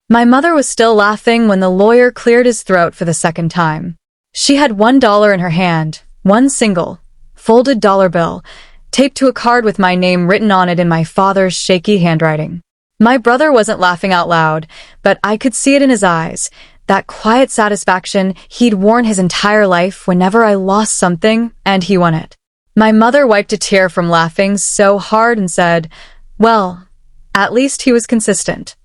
My mother was still laughing when the lawyer cleared his throat for the second time. She had $1 in her hand, one single, folded dollar bill, taped to a card with my name written on it in my father's shaky handwriting. My brother wasn't laughing out loud, but I could see it in his eyes, that quiet satisfaction he'd worn his entire life whenever I lost something and he won it. My mother wiped a tear from laughing so hard and said, "Well, at least he was consistent."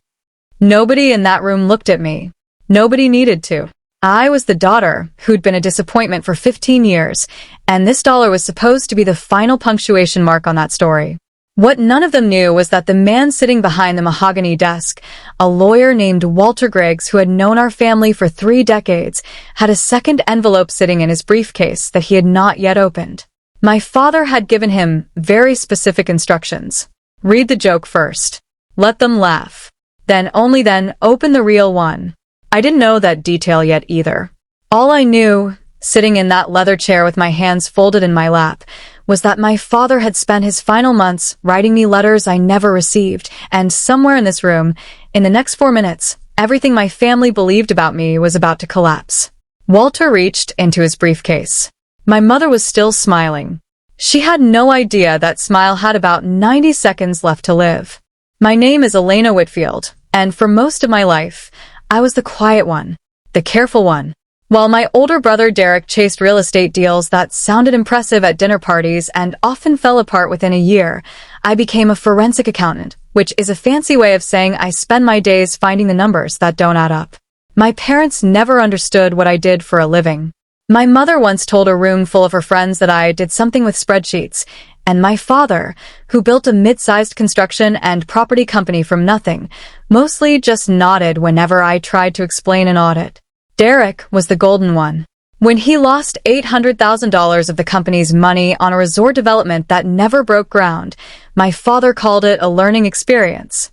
Nobody in that room looked at me. Nobody needed to. I was the daughter who'd been a disappointment for 15 years, and this dollar was supposed to be the final punctuation mark on that story. What none of them knew was that the man sitting behind the mahogany desk, a lawyer named Walter Griggs who had known our family for 3 decades, had a second envelope sitting in his briefcase that he had not yet opened. My father had given him very specific instructions. Read the joke first. Let them laugh. Then, only then, open the real one. I didn't know that detail yet either. All I knew, sitting in that leather chair with my hands folded in my lap, was that my father had spent his final months writing me letters I never received, and somewhere in this room, in the next 4 minutes, everything my family believed about me was about to collapse. Walter reached into his briefcase. My mother was still smiling. She had no idea that smile had about 90 seconds left to live. My name is Elena Whitfield, and for most of my life, I was the quiet one, the careful one. While my older brother Derek chased real estate deals that sounded impressive at dinner parties and often fell apart within a year, I became a forensic accountant, which is a fancy way of saying I spend my days finding the numbers that don't add up. My parents never understood what I did for a living. My mother once told a room full of her friends that I did something with spreadsheets, and my father, who built a mid-sized construction and property company from nothing, mostly just nodded whenever I tried to explain an audit. Derek was the golden one. When he lost $800,000 of the company's money on a resort development that never broke ground, my father called it a learning experience.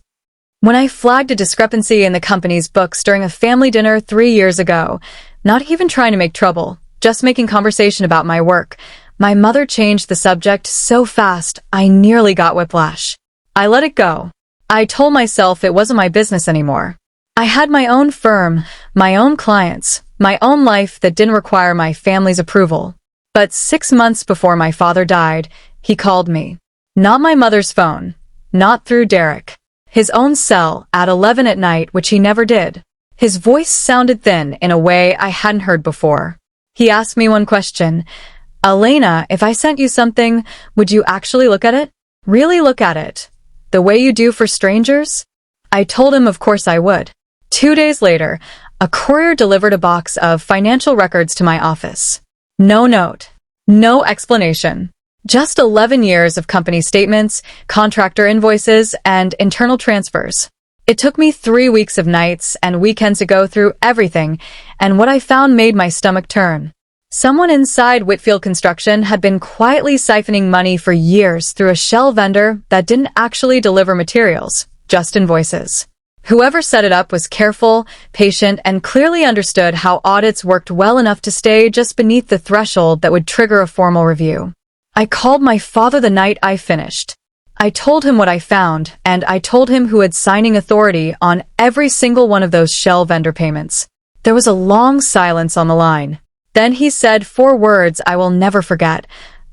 When I flagged a discrepancy in the company's books during a family dinner 3 years ago, not even trying to make trouble, just making conversation about my work, my mother changed the subject so fast I nearly got whiplash. I let it go. I told myself it wasn't my business anymore. I had my own firm, my own clients, my own life that didn't require my family's approval. But 6 months before my father died, he called me. Not my mother's phone. Not through Derek. His own cell at 11 at night, which he never did. His voice sounded thin in a way I hadn't heard before. He asked me one question. "Elena, if I sent you something, would you actually look at it? Really look at it? The way you do for strangers?" I told him of course I would. 2 days later, a courier delivered a box of financial records to my office. No note. No explanation. Just 11 years of company statements, contractor invoices, and internal transfers. It took me 3 weeks of nights and weekends to go through everything, and what I found made my stomach turn. Someone inside Whitfield Construction had been quietly siphoning money for years through a shell vendor that didn't actually deliver materials, just invoices. Whoever set it up was careful, patient, and clearly understood how audits worked well enough to stay just beneath the threshold that would trigger a formal review. I called my father the night I finished. I told him what I found, and I told him who had signing authority on every single one of those shell vendor payments. There was a long silence on the line. Then he said 4 words I will never forget.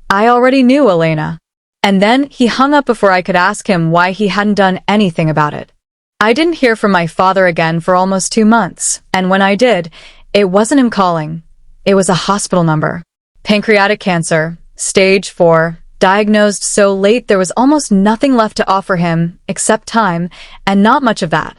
"I already knew, Elena." And then he hung up before I could ask him why he hadn't done anything about it. I didn't hear from my father again for almost 2 months, and when I did, it wasn't him calling. It was a hospital number. Pancreatic cancer, stage 4, diagnosed so late there was almost nothing left to offer him except time, and not much of that.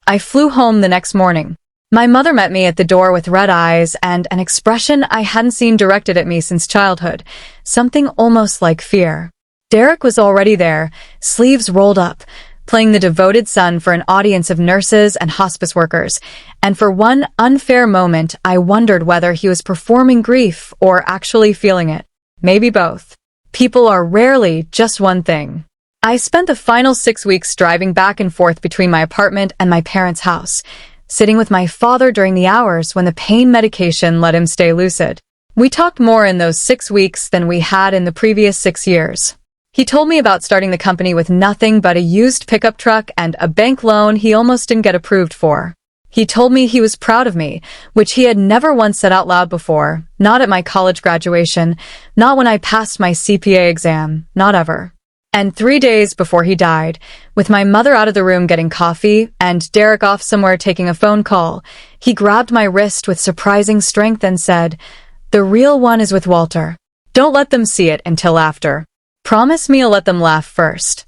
I flew home the next morning. My mother met me at the door with red eyes and an expression I hadn't seen directed at me since childhood, something almost like fear. Derek was already there, sleeves rolled up, playing the devoted son for an audience of nurses and hospice workers, and for one unfair moment I wondered whether he was performing grief or actually feeling it. Maybe both. People are rarely just one thing. I spent the final 6 weeks driving back and forth between my apartment and my parents' house, sitting with my father during the hours when the pain medication let him stay lucid. We talked more in those 6 weeks than we had in the previous 6 years. He told me about starting the company with nothing but a used pickup truck and a bank loan he almost didn't get approved for. He told me he was proud of me, which he had never once said out loud before, not at my college graduation, not when I passed my CPA exam, not ever. And 3 days before he died, with my mother out of the room getting coffee and Derek off somewhere taking a phone call, he grabbed my wrist with surprising strength and said, "The real one is with Walter. Don't let them see it until after. Promise me you'll let them laugh first."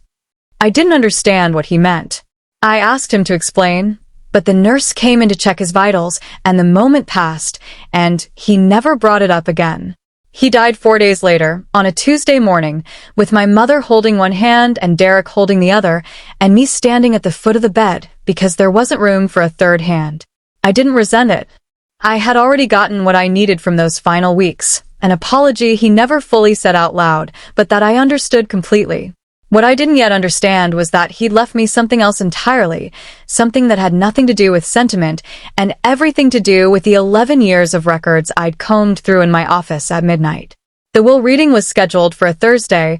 I didn't understand what he meant. I asked him to explain, but the nurse came in to check his vitals, and the moment passed, and he never brought it up again. He died 4 days later, on a Tuesday morning, with my mother holding one hand and Derek holding the other, and me standing at the foot of the bed because there wasn't room for a third hand. I didn't resent it. I had already gotten what I needed from those final weeks, an apology he never fully said out loud, but that I understood completely. What I didn't yet understand was that he'd left me something else entirely, something that had nothing to do with sentiment and everything to do with the 11 years of records I'd combed through in my office at midnight. The will reading was scheduled for a Thursday,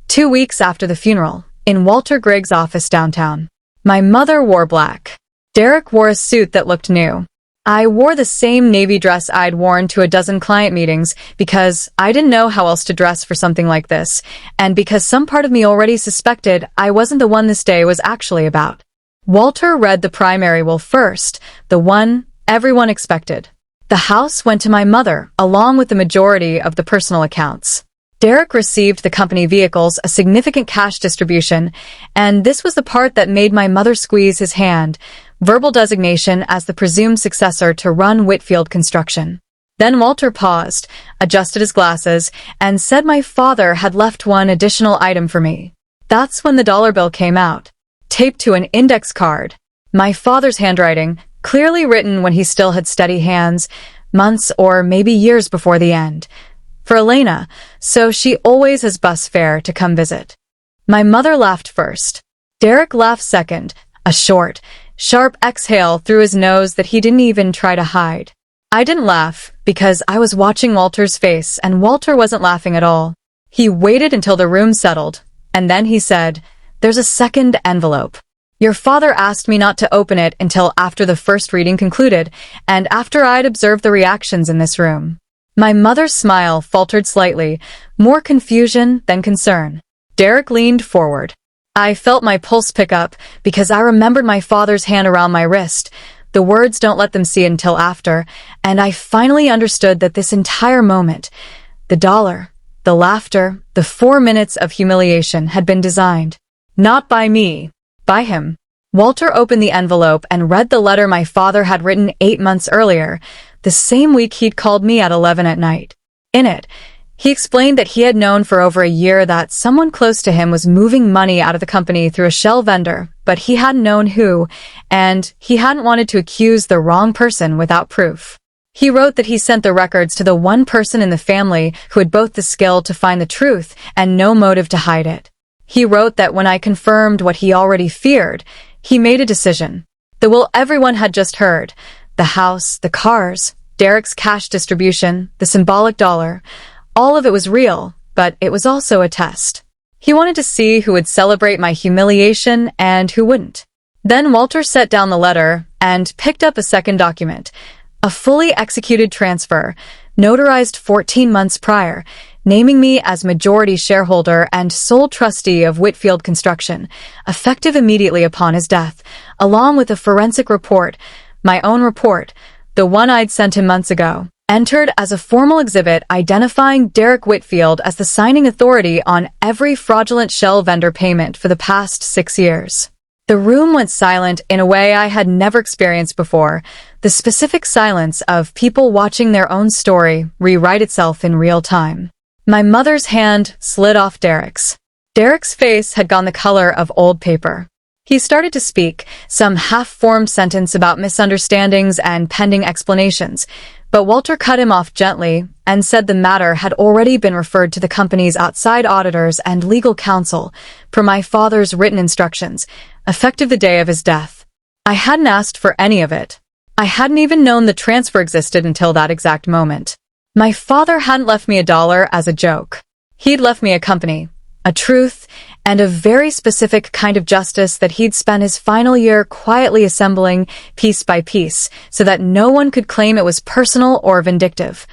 2 weeks after the funeral, in Walter Griggs' office downtown. My mother wore black. Derek wore a suit that looked new. I wore the same navy dress I'd worn to a dozen client meetings because I didn't know how else to dress for something like this, and because some part of me already suspected I wasn't the one this day was actually about. Walter read the primary will first, the one everyone expected. The house went to my mother, along with the majority of the personal accounts. Derek received the company vehicles, a significant cash distribution, and this was the part that made my mother squeeze his hand, verbal designation as the presumed successor to run Whitfield Construction. Then Walter paused, adjusted his glasses, and said my father had left one additional item for me. That's when the dollar bill came out, taped to an index card. My father's handwriting, clearly written when he still had steady hands, months or maybe years before the end. For Elena, so she always has bus fare to come visit. My mother laughed first. Derek laughed second, a short, sharp exhale through his nose that he didn't even try to hide. I didn't laugh because I was watching Walter's face and Walter wasn't laughing at all. He waited until the room settled, and then he said, "There's a second envelope. Your father asked me not to open it until after the first reading concluded and after I'd observed the reactions in this room." My mother's smile faltered slightly, more confusion than concern. Derek leaned forward. I felt my pulse pick up because I remembered my father's hand around my wrist, the words "don't let them see it until after," and I finally understood that this entire moment, the dollar, the laughter, the 4 minutes of humiliation had been designed. Not by me, by him. Walter opened the envelope and read the letter my father had written 8 months earlier, the same week he'd called me at 11 at night. In it, he explained that he had known for over a year that someone close to him was moving money out of the company through a shell vendor, but he hadn't known who, and he hadn't wanted to accuse the wrong person without proof. He wrote that he sent the records to the one person in the family who had both the skill to find the truth and no motive to hide it. He wrote that when I confirmed what he already feared, he made a decision. The will everyone had just heard, the house, the cars, Derek's cash distribution, the symbolic dollar, all of it was real, but it was also a test. He wanted to see who would celebrate my humiliation and who wouldn't. Then Walter set down the letter and picked up a second document, a fully executed transfer, notarized 14 months prior, naming me as majority shareholder and sole trustee of Whitfield Construction, effective immediately upon his death, along with a forensic report, my own report, the one I'd sent him months ago, entered as a formal exhibit identifying Derek Whitfield as the signing authority on every fraudulent shell vendor payment for the past 6 years. The room went silent in a way I had never experienced before, the specific silence of people watching their own story rewrite itself in real time. My mother's hand slid off Derek's. Derek's face had gone the color of old paper. He started to speak, some half-formed sentence about misunderstandings and pending explanations, but Walter cut him off gently and said the matter had already been referred to the company's outside auditors and legal counsel, per my father's written instructions, effective the day of his death. I hadn't asked for any of it. I hadn't even known the transfer existed until that exact moment. My father hadn't left me $1 as a joke. He'd left me a company, a truth, and a very specific kind of justice that he'd spent his final year quietly assembling piece by piece so that no one could claim it was personal or vindictive,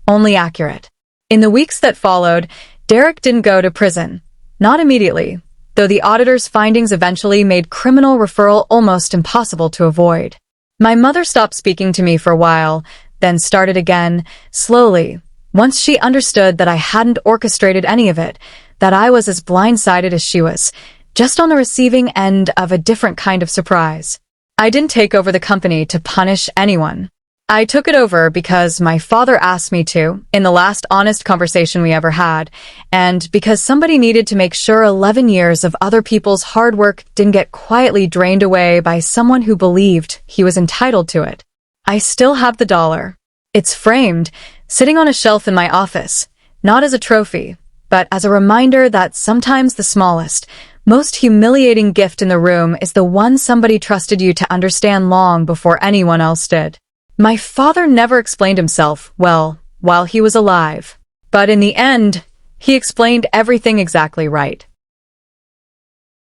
only accurate. In the weeks that followed, Derek didn't go to prison. Not immediately, though the auditor's findings eventually made criminal referral almost impossible to avoid. My mother stopped speaking to me for a while, then started again, slowly, once she understood that I hadn't orchestrated any of it, that I was as blindsided as she was, just on the receiving end of a different kind of surprise. I didn't take over the company to punish anyone. I took it over because my father asked me to, in the last honest conversation we ever had, and because somebody needed to make sure 11 years of other people's hard work didn't get quietly drained away by someone who believed he was entitled to it. I still have the dollar. It's framed, sitting on a shelf in my office, not as a trophy, but as a reminder that sometimes the smallest, most humiliating gift in the room is the one somebody trusted you to understand long before anyone else did. My father never explained himself well while he was alive, but in the end, he explained everything exactly right.